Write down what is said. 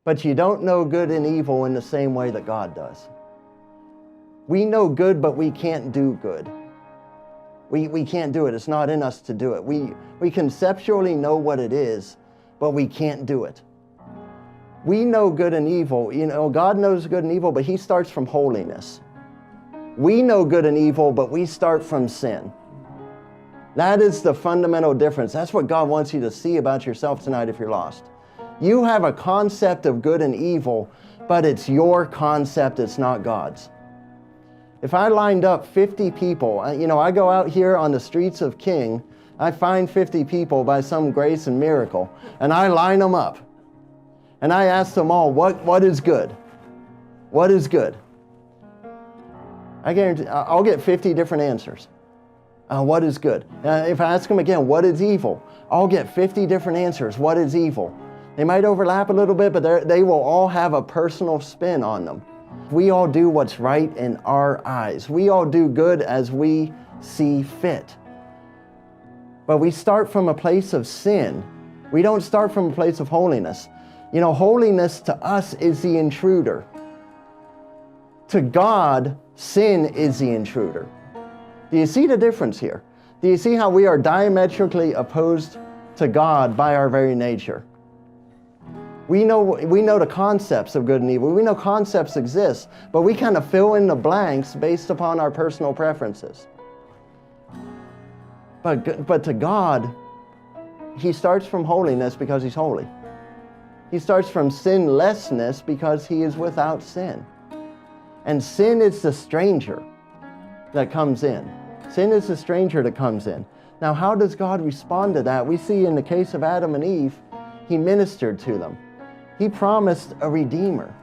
But you don't know good and evil in the same way that God does. We know good, but we can't do good. We can't do it. It's not in us to do it. We conceptually know what it is, but we can't do it. We know good and evil. You know, God knows good and evil, but He starts from holiness. We know good and evil, but we start from sin. That is the fundamental difference. That's what God wants you to see about yourself tonight if you're lost. You have a concept of good and evil, but it's your concept, it's not God's. If I lined up 50 people, I go out here on the streets of King, I find 50 people by some grace and miracle, and I line them up. And I ask them all, what is good? What is good? I guarantee I'll get 50 different answers. What is good? If I ask them again, what is evil? I'll get 50 different answers. What is evil? They might overlap a little bit, but they will all have a personal spin on them. We all do what's right in our eyes. We all do good as we see fit. But we start from a place of sin. We don't start from a place of holiness. Holiness to us is the intruder. To God, sin is the intruder. Do you see the difference here? Do you see how we are diametrically opposed to God by our very nature? We know the concepts of good and evil. We know concepts exist, but we kind of fill in the blanks based upon our personal preferences. But to God, He starts from holiness because He's holy. He starts from sinlessness because He is without sin. And sin is the stranger that comes in. Sin is the stranger that comes in. Now, how does God respond to that? We see in the case of Adam and Eve, He ministered to them. He promised a Redeemer.